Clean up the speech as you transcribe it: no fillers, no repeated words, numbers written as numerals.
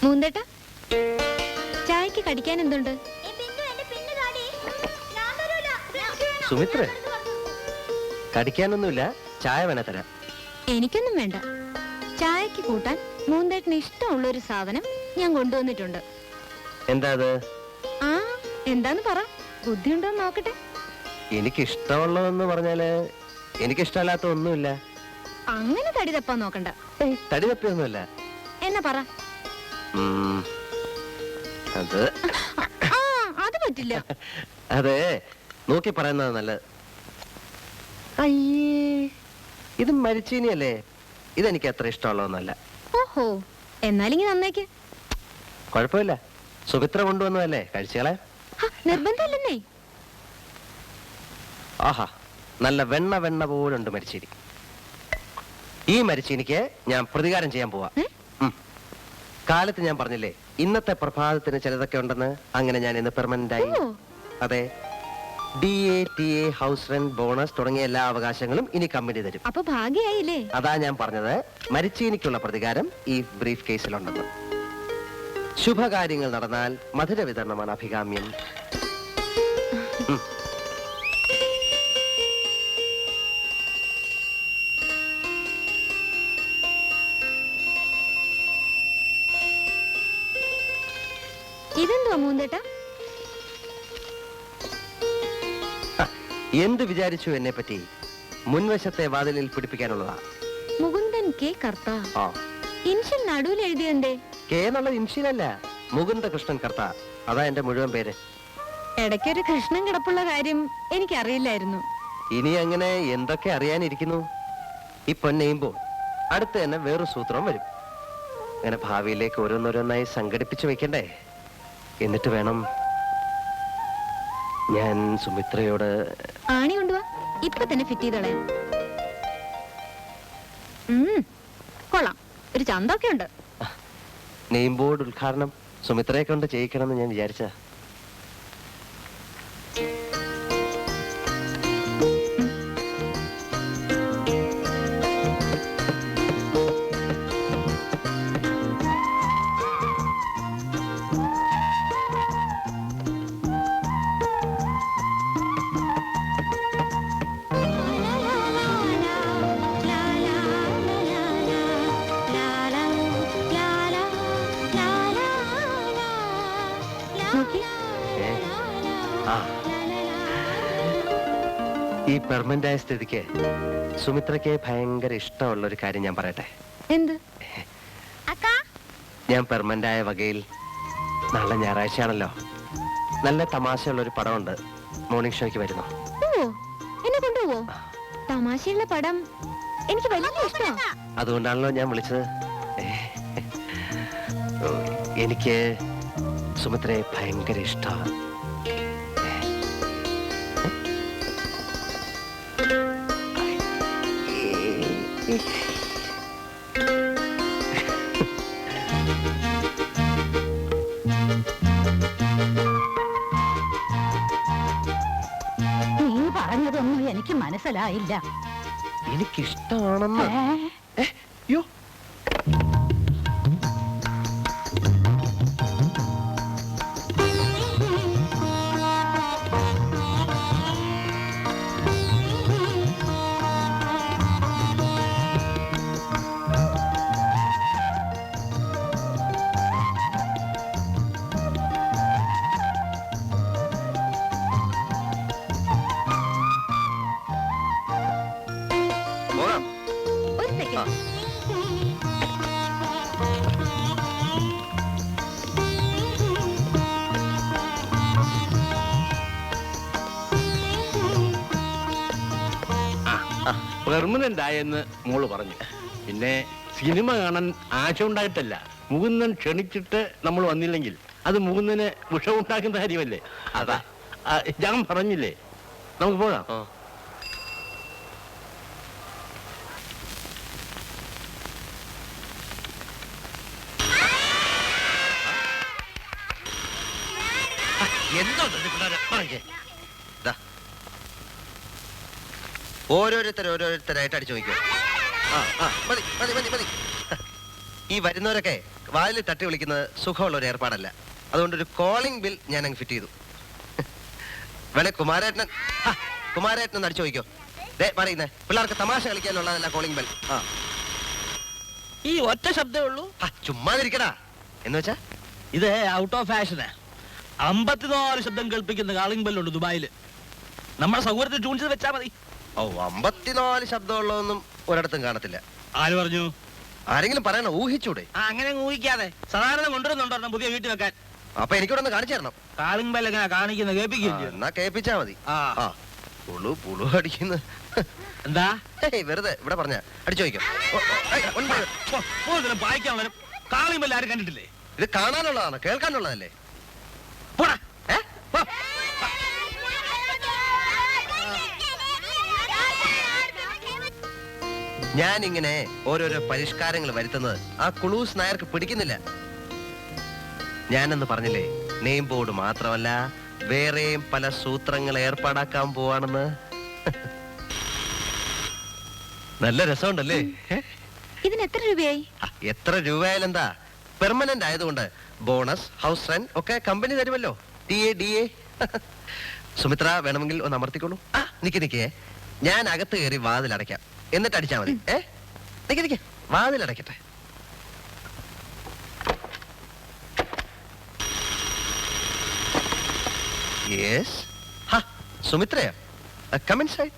മൂന്തേട്ട ചായക്ക് കടിക്കാൻ എന്തുണ്ട്? സുമിത്ര, കടിക്കാനൊന്നുമില്ല, ചായ വേണേ തരാം. എനിക്കൊന്നും വേണ്ട. ചായക്ക് കൂട്ടാൻ മൂന്തേട്ടന് ഇഷ്ടമുള്ളൊരു സാധനം ഞാൻ കൊണ്ടുവന്നിട്ടുണ്ട്. എന്താ അത്? ആ, എന്താന്ന് പറ, ബുദ്ധിയുണ്ടോ നോക്കട്ടെ. എനിക്കിഷ്ടമുള്ളതെന്ന് പറഞ്ഞാല് എനിക്കിഷ്ടമല്ലാത്ത ഒന്നുമില്ല. അങ്ങനെ തടി തപ്പാൻ നോക്കണ്ട. തടി തപ്പിയൊന്നുമില്ല. എന്നാ പറ. അത് പറ്റില്ല. അതെ, നോക്കി പറയുന്നത് നല്ലത്. അയ്യേ, ഇത് മരിച്ചീനിയല്ലേ? ഇതെനിക്ക് അത്ര ഇഷ്ടമുള്ളതൊന്നല്ല. ഓഹോ, എന്നാലിങ്ങി നന്നേക്ക്. കുഴപ്പമില്ല, സുമിത്ര കൊണ്ടുവന്നതല്ലേ, കഴിച്ചുകളെ. നിർബന്ധമല്ലെന്നേ. ആഹാ, നല്ല വെണ്ണ വെണ്ണ പോലുണ്ട് മരിച്ചീനി. ഈ മരിച്ചീനിക്ക് ഞാൻ പ്രതികാരം ചെയ്യാൻ പോവാ. കാലത്ത് ഞാൻ പറഞ്ഞില്ലേ ഇന്നത്തെ പ്രഭാതത്തിന് ചിലതൊക്കെ ഉണ്ടെന്ന്. അങ്ങനെ ഞാൻ ഇന്ന് പെർമനന്റ് ആയി. അതെ, DA, TA, house rent, bonus തുടങ്ങിയ എല്ലാ അവകാശങ്ങളും ഇനി കമ്പനി തരും. അപ്പൊ ഭാഗ്യായില്ലേ? അതാ ഞാൻ പറഞ്ഞത്, മരിച്ചീനിക്കുള്ള പ്രതികാരം ഈ ബ്രീഫ് കേസിലുണ്ടെന്ന്. ശുഭകാര്യങ്ങൾ നടന്നാൽ മധുര വിതരണമാണ് അഭികാമ്യം. ഇതെന്തുവാ മൂന്തേട്ട? എന്ത് വിചാരിച്ചു എന്നെ പറ്റി? മുൻവശത്തെ വാതിലിൽ പിടിപ്പിക്കാനുള്ളതാ. മുകുന്ദൻ K കർത്ത. ഇൻഷ്യൽ നടുവിൽ എഴുതിയെന്തേ? K എന്നുള്ള ഇൻഷ്യലല്ല, മുകുന്ദ കൃഷ്ണൻ കർത്ത. അതാ എന്റെ മുഴുവൻ പേര്. ഇടയ്ക്കൊരു കൃഷ്ണൻ കിടപ്പുള്ള കാര്യം എനിക്കറിയില്ലായിരുന്നു. ഇനി അങ്ങനെ എന്തൊക്കെ അറിയാനിരിക്കുന്നു. ഈ പൊന്നെയുമ്പോൾ അടുത്ത് തന്നെ വേറൊരു സൂത്രം വരും. അങ്ങനെ ഭാവിയിലേക്ക് ഓരോന്നോരോന്നായി സംഘടിപ്പിച്ചു വെക്കണ്ടേ? എന്നിട്ട് വേണം ഞാൻ സുമിത്രയോട്. ആണി കൊണ്ടുവാ, ഇപ്പൊ തന്നെ ഫിറ്റ് ചെയ്തോളാം. കൊള്ളാം, ഒരു ചന്തൊക്കെ ഉണ്ട്. നെയിം ബോർഡ് ഉദ്ഘാടനം സുമിത്രയെ കൊണ്ട് ചെയ്യിക്കണമെന്ന് ഞാൻ വിചാരിച്ച. ഈ പെർമനന്റ് ആയ സ്ഥിതിക്ക് സുമിത്രയ്ക്ക് ഭയങ്കര ഇഷ്ടമുള്ള ഒരു കാര്യം ഞാൻ പറയട്ടെ. എന്ത്? ഞാൻ പെർമനന്റ് ആയ വകയിൽ നാളെ ഞായറാഴ്ചയാണല്ലോ, നല്ല തമാശയുള്ള ഒരു പടമുണ്ട്. മോർണിംഗ് ഷോയ്ക്ക് വരുന്നു. എന്നെ കൊണ്ടുപോവോ? തമാശയുള്ള പടം എനിക്ക് വലിയ ഇഷ്ടമാണ്. അതുകൊണ്ടാണല്ലോ ഞാൻ വിളിച്ചത്. എനിക്ക് സുമിത്രയെ ഭയങ്കര ഇഷ്ടമാണ്. നീ പറഞ്ഞതൊന്നും എനിക്ക് മനസ്സിലായില്ല. എനിക്കിഷ്ടമാണെന്ന്. യോ, ഒരു സെക്കൻഡ്. പെർമനന്റ് ആയെന്ന് മോള് പറഞ്ഞു. പിന്നെ സിനിമ കാണാൻ ആശ ഉണ്ടായിട്ടല്ല, മുകുന്ദൻ ക്ഷണിച്ചിട്ട് നമ്മൾ വന്നില്ലെങ്കിൽ അത് മുകുന്ദന് വിഷമുണ്ടാക്കുന്ന കാര്യമല്ലേ. അതാ ഞാൻ പറഞ്ഞില്ലേ, നമുക്ക് പോകാം. ഓരോരുത്തരായിട്ട് അടിച്ചു നോക്കിയോ. മതി മതി മതി മതി. ഈ വരുന്നവരൊക്കെ വാതിൽ തട്ടി വിളിക്കുന്നത് സുഖമുള്ള ഒരു ഏർപ്പാടല്ല. അതുകൊണ്ട് ഒരു കോളിംഗ് ബിൽ ഞാൻ അങ്ങ് ഫിറ്റ് ചെയ്തു. വേണേ കുമാരേട്ടൻ അടിച്ചു ചോദിക്കോ. പറയുന്നേ പിള്ളേർക്ക് തമാശ കളിക്കാനുള്ളതല്ല കോളിംഗ് ബെൽ. ഈ ഒറ്റ ശബ്ദമേ ഉള്ളൂ. ചുമ്മാതിരിക്കടാ. എന്ന് വെച്ചാ ഇത് ഔട്ട് ഓഫ് ഫാഷനാ. 54 ശബ്ദം കേൾപ്പിക്കുന്ന കാളിംഗ് ബെല്ലുണ്ട് ദുബായില്. നമ്മുടെ സൗകര്യത്തിൽ ട്യൂൺ ചെയ്ത് വെച്ചാ മതി. 54 ശബ്ദമുള്ളതൊന്നും ഒരിടത്തും കാണത്തില്ല. ആര് പറഞ്ഞു? ആരെങ്കിലും പറയണോ? ഊഹിച്ചൂടെ? അങ്ങനെ ഊഹിക്കാതെ സാധാരണ കൊണ്ടുവരുന്നുണ്ടോ പുതിയ വീട്ടിൽ വെക്കാൻ? അപ്പൊ എനിക്കൂടെ ഒന്ന് കാണിച്ചു തരണം. കാളിംഗ് ബെല്ല് എങ്ങനെ കാണിക്കുന്നത്? കേൾപ്പിക്കില്ല. എന്നാ കേൾപ്പിച്ചാ മതി. പുളു അടിക്കുന്ന എന്താ വെറുതെ ഇവിടെ പറഞ്ഞ അടിച്ചു ചോദിക്കാം. വായിക്കാനുള്ള കാളിംഗ് ബെല്ല് ആരും കണ്ടിട്ടില്ലേ? ഇത് കാണാനുള്ളതാണ്, കേൾക്കാനുള്ളതല്ലേ? പോടാ. ഞാനിങ്ങനെ ഓരോരോ പരിഷ്കാരങ്ങൾ വരുത്തുന്നത് ആ കുളൂസ് നായർക്ക് പിടിക്കുന്നില്ല. ഞാനെന്ന് പറഞ്ഞില്ലേ, നെയിം ബോർഡ് മാത്രമല്ല വേറെയും പല സൂത്രങ്ങൾ ഏർപ്പാടാക്കാൻ പോവാണെന്ന്. നല്ല രസമുണ്ടല്ലേ? ഇതിന് എത്ര രൂപയായി? എത്ര രൂപയായാലും എന്താ, പെർമനന്റ് ആയതുകൊണ്ട് ബോണസ്, ഹൗസ് റെന്റ് ഒക്കെ കമ്പനി തരുമല്ലോ. DA. സുമിത്ര വേണമെങ്കിൽ ഒന്ന് അമർത്തിക്കോളൂ. നിക്കേ, ഞാൻ അകത്ത് കയറി വാതിലടയ്ക്കാം, എന്നിട്ട് അടിച്ചാ മതി. നിക്ക് വാതിലടയ്ക്കട്ടെ. യെസ്. സുമിത്രയാ? Come inside.